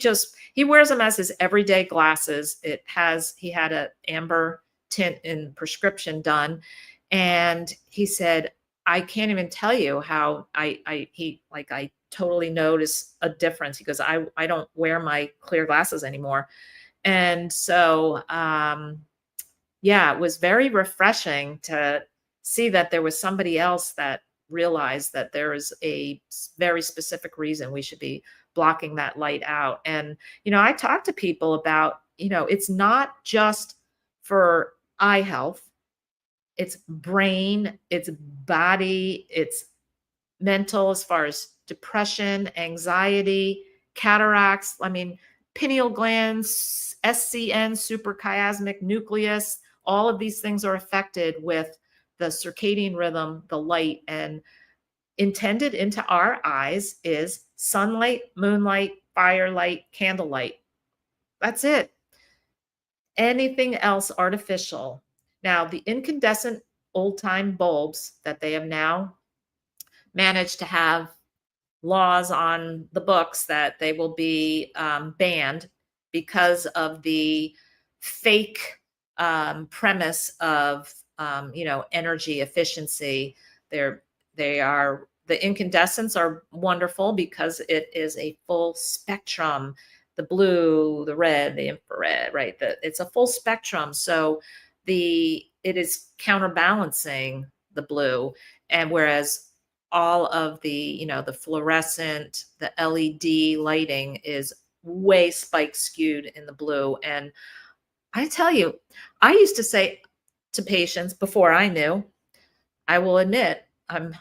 wears them as his everyday glasses. He had a amber tint in prescription done. And he said, I can't even tell you how I totally notice a difference. He goes, I don't wear my clear glasses anymore. And so, yeah, it was very refreshing to see that there was somebody else that realized that there is a very specific reason we should be blocking that light out. And, you know, I talk to people about, you know, it's not just for eye health, it's brain, it's body, it's mental, as far as depression, anxiety, cataracts. I mean, pineal glands, SCN, suprachiasmatic nucleus, all of these things are affected with the circadian rhythm, the light, and intended into our eyes is sunlight, moonlight, firelight, candlelight. That's it. Anything else artificial. Now, the incandescent old time bulbs that they have now managed to have laws on the books that they will be banned because of the fake premise of energy efficiency. The incandescents are wonderful because it is a full spectrum, the blue, the red, the infrared, right? It's a full spectrum. So it is counterbalancing the blue, and whereas all of the fluorescent, the LED lighting is way spike skewed in the blue. And I tell you, I used to say to patients before I knew, I will admit, I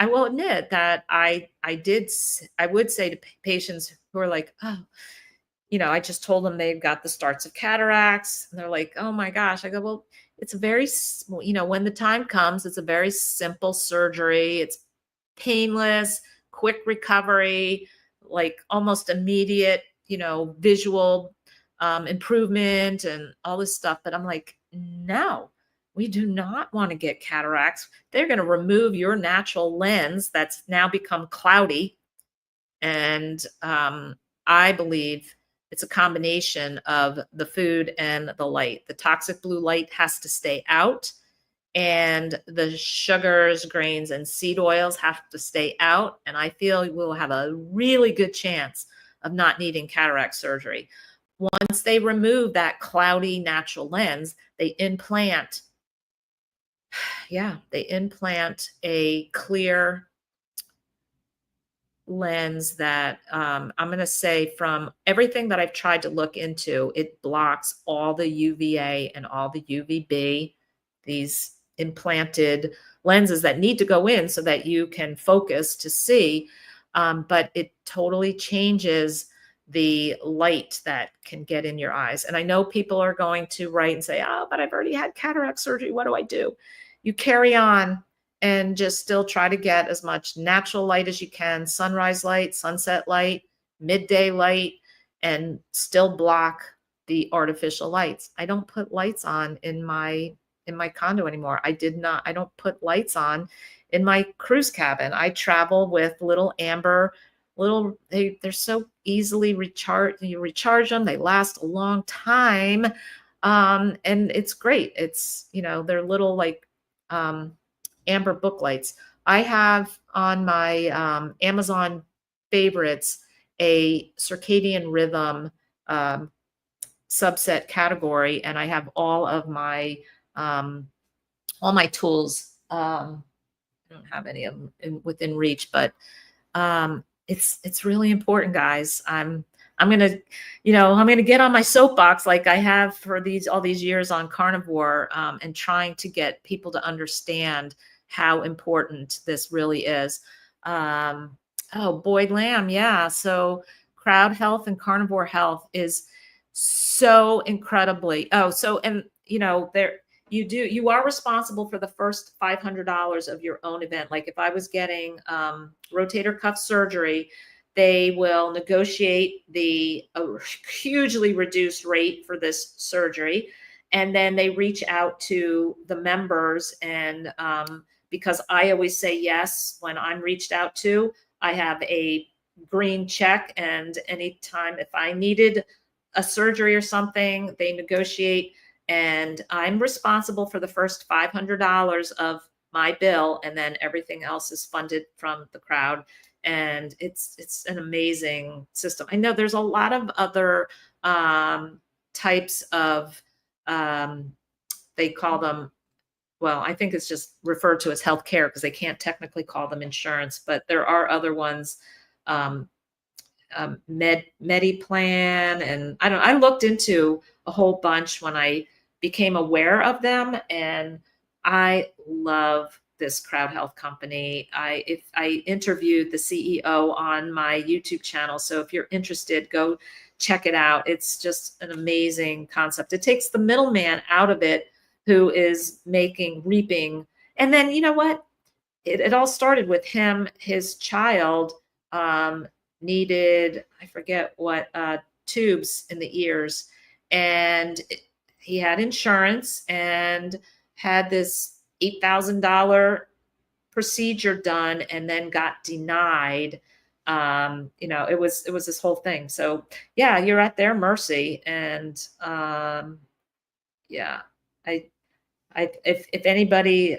will admit that I would say to patients who are like, oh, I just told them they've got the starts of cataracts. And they're like, oh my gosh. I go, well, it's a very, when the time comes, it's a very simple surgery. It's painless, quick recovery, like almost immediate, visual improvement and all this stuff. But I'm like, no, we do not want to get cataracts. They're going to remove your natural lens that's now become cloudy. And I believe it's a combination of the food and the light. The toxic blue light has to stay out, and the sugars, grains, and seed oils have to stay out. And I feel we'll have a really good chance of not needing cataract surgery. Once they remove that cloudy natural lens, they implant a clear lens that I'm going to say, from everything that I've tried to look into, it blocks all the UVA and all the UVB, these implanted lenses that need to go in so that you can focus to see. But it totally changes the light that can get in your eyes. And I know people are going to write and say, oh, but I've already had cataract surgery. What do I do? You carry on and just still try to get as much natural light as you can, sunrise light, sunset light, midday light, and still block the artificial lights. I don't put lights on in my condo anymore. I don't put lights on in my cruise cabin. I travel with little amber, they're so easily recharged. You recharge them, they last a long time. And it's great. It's, they're little like amber book lights. I have on my Amazon favorites a circadian rhythm subset category, and I have all my tools. I don't have any of them within reach, but it's really important, guys. I'm gonna get on my soapbox like I have for all these years on carnivore, and trying to get people to understand how important this really is. Oh, Boyd Lamb, yeah. So CrowdHealth and Carnivore Health is so incredibly. You are responsible for the first $500 of your own event. Like if I was getting rotator cuff surgery, they will negotiate the hugely reduced rate for this surgery. And then they reach out to the members. And because I always say yes when I'm reached out to, I have a green check. And anytime if I needed a surgery or something, they negotiate. And I'm responsible for the first $500 of my bill, and then everything else is funded from the crowd. And it's an amazing system. I know there's a lot of other types of, they call them, well, I think it's just referred to as healthcare because they can't technically call them insurance, but there are other ones, MediPlan, and I looked into a whole bunch when I became aware of them, and I love this Crowd Health company. I interviewed the CEO on my YouTube channel. So if you're interested, go check it out. It's just an amazing concept. It takes the middleman out of it, who is reaping. And then you know what? It all started with him. His child um, needed, I forget what, tubes in the ears, and he had insurance and had this $8,000 procedure done, and then got denied. It was this whole thing. So yeah, you're at their mercy, and yeah, I if anybody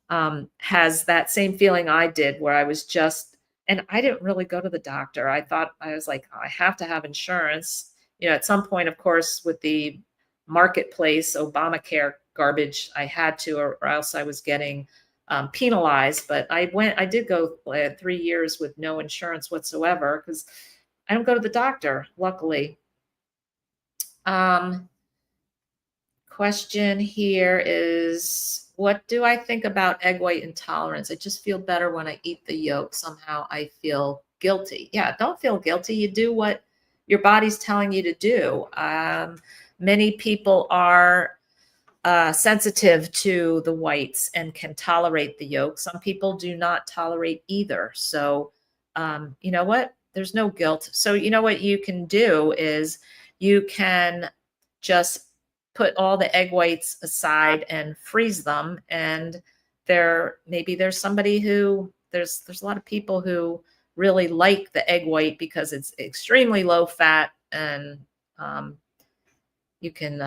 has that same feeling I did, where I was just, and I didn't really go to the doctor. I thought, I was like, "Oh, I have to have insurance." At some point, of course, with the marketplace Obamacare garbage, I had to, or else I was getting penalized. But I did go 3 years with no insurance whatsoever, because I don't go to the doctor, luckily. Um, Question here is, what do I think about egg white intolerance? I just feel better when I eat the yolk. Somehow I feel guilty. Yeah, don't feel guilty. You do what your body's telling you to do. Many people are sensitive to the whites and can tolerate the yolk. Some people do not tolerate either. So, you know what? There's no guilt. So, you know what you can do is, you can just put all the egg whites aside and freeze them. And maybe there's somebody who, there's a lot of people who really like the egg white because it's extremely low fat, and you can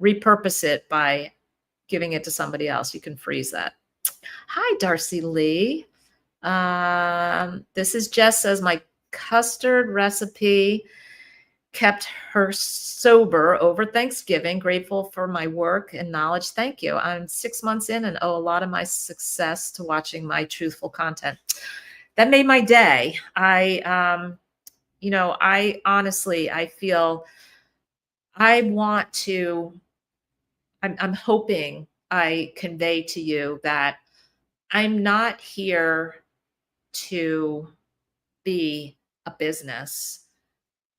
repurpose it by giving it to somebody else. You can freeze that. Hi, Darcy Lee. This is Jess, says my custard recipe kept her sober over Thanksgiving. Grateful for my work and knowledge. Thank you. I'm 6 months in and owe a lot of my success to watching my truthful content. That made my day. I honestly, I feel I'm hoping I convey to you that I'm not here to be a business.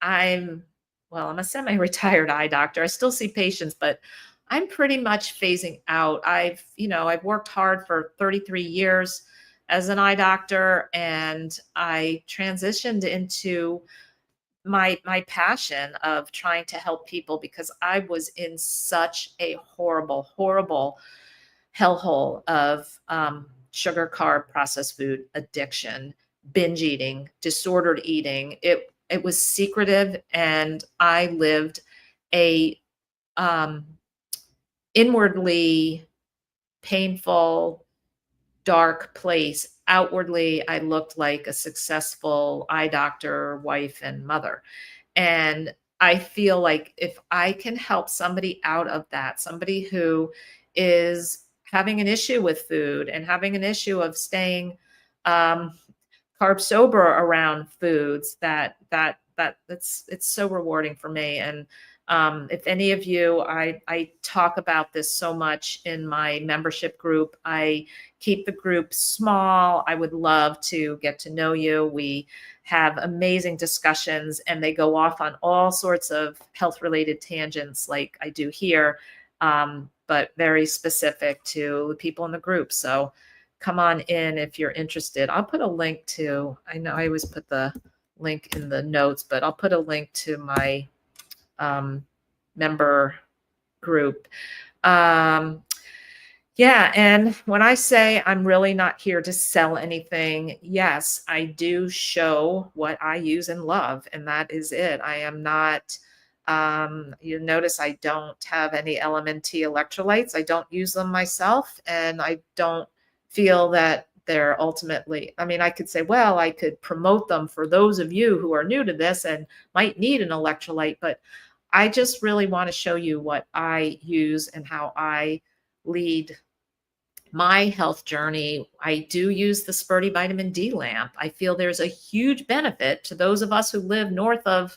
I'm a semi-retired eye doctor. I still see patients, but I'm pretty much phasing out. I've worked hard for 33 years as an eye doctor, and I transitioned into my passion of trying to help people, because I was in such a horrible, horrible hellhole of sugar, carb, processed food addiction, binge eating, disordered eating. It was secretive, and I lived a inwardly painful, dark place. Outwardly, I looked like a successful eye doctor, wife, and mother. And I feel like if I can help somebody out of that, somebody who is having an issue with food and having an issue of staying carb sober around foods, it's so rewarding for me. And if any of you, I talk about this so much in my membership group. I keep the group small. I would love to get to know you. We have amazing discussions, and they go off on all sorts of health related tangents like I do here, but very specific to the people in the group. So come on in if you're interested. I'll put a link to, I know I always put the link in the notes, but I'll put a link to my member group. Yeah. And when I say I'm really not here to sell anything, yes, I do show what I use and love, and that is it. I am not, you notice I don't have any LMNT electrolytes. I don't use them myself, and I don't feel that they're ultimately, I mean, I could say, well, I could promote them for those of you who are new to this and might need an electrolyte, but I just really want to show you what I use and how I lead my health journey. I do use the Spurty vitamin D lamp. I feel there's a huge benefit to those of us who live north of,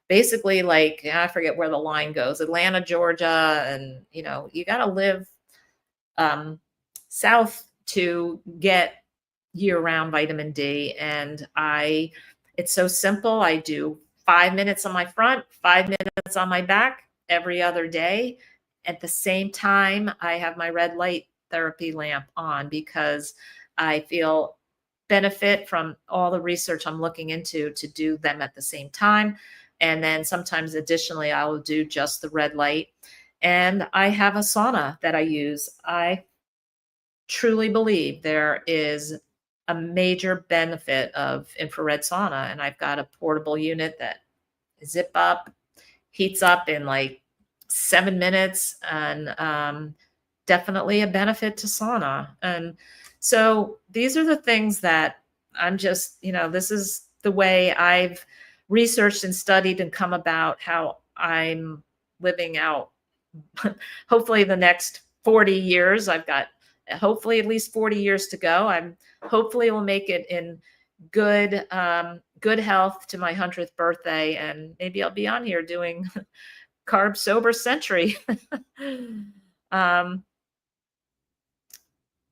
basically, like, I forget where the line goes, Atlanta, Georgia. And, you got to live south to get year-round vitamin D. And it's so simple. I do 5 minutes on my front, 5 minutes on my back every other day. At the same time, I have my red light therapy lamp on because I feel benefit from all the research I'm looking into to do them at the same time. And then sometimes additionally, I will do just the red light. And I have a sauna that I use. I truly believe there is a major benefit of infrared sauna. And I've got a portable unit that zip up, heats up in like 7 minutes, and definitely a benefit to sauna. And so these are the things that I'm just, this is the way I've researched and studied and come about how I'm living out hopefully the next 40 years. I've got hopefully at least 40 years to go. I'm hopefully will make it in good health to my 100th birthday, and maybe I'll be on here doing carb sober century.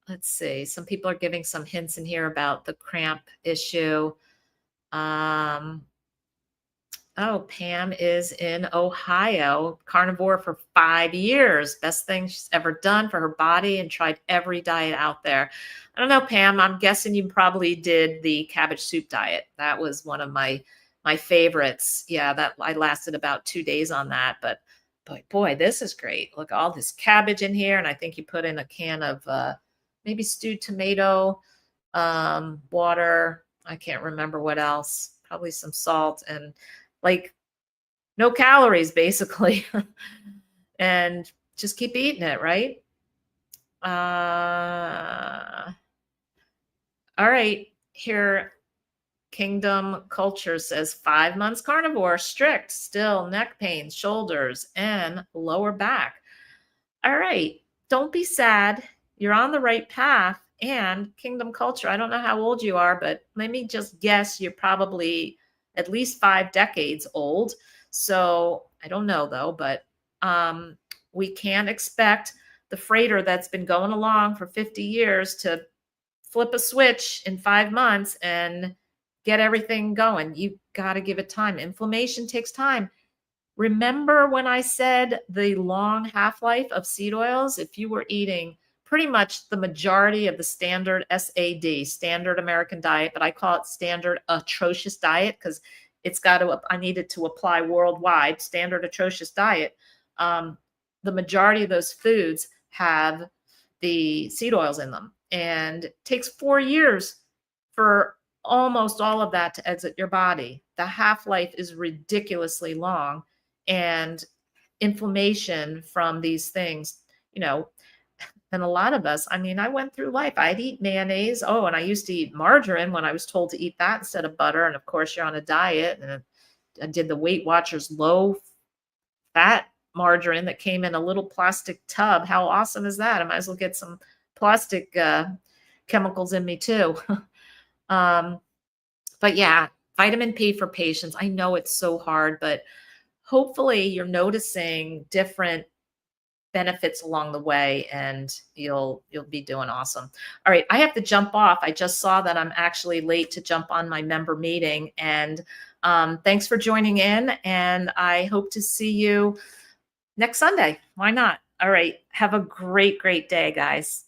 Let's see. Some people are giving some hints in here about the cramp issue. Oh, Pam is in Ohio, carnivore for 5 years. Best thing she's ever done for her body, and tried every diet out there. I don't know, Pam, I'm guessing you probably did the cabbage soup diet. That was one of my favorites. Yeah, that I lasted about 2 days on that, but boy, this is great. Look, all this cabbage in here, and I think you put in a can of maybe stewed tomato, water. I can't remember what else. Probably some salt, and like no calories basically. And just keep eating it, right? All right, here Kingdom Culture says 5 months carnivore, strict, still neck pain, shoulders, and lower back. All right, don't be sad. You're on the right path. And Kingdom Culture, I don't know how old you are, but let me just guess you're probably at least 5 decades old. So I don't know though, but we can't expect the freighter that's been going along for 50 years to flip a switch in 5 months and get everything going. You got to give it time. Inflammation takes time. Remember when I said the long half-life of seed oils? If you were eating pretty much the majority of the standard SAD, standard American diet, but I call it standard atrocious diet because I need it to apply worldwide, standard atrocious diet. The majority of those foods have the seed oils in them. And it takes 4 years for almost all of that to exit your body. The half-life is ridiculously long, and inflammation from these things, and a lot of us, I went through life. I'd eat mayonnaise. Oh, and I used to eat margarine when I was told to eat that instead of butter. And of course, you're on a diet. And I did the Weight Watchers low fat margarine that came in a little plastic tub. How awesome is that? I might as well get some plastic chemicals in me too. But yeah, vitamin P for patients. I know it's so hard, but hopefully you're noticing different benefits along the way, and you'll be doing awesome. All right, I have to jump off. I just saw that I'm actually late to jump on my member meeting, and thanks for joining in, and I hope to see you next Sunday. Why not? All right, have a great day, guys.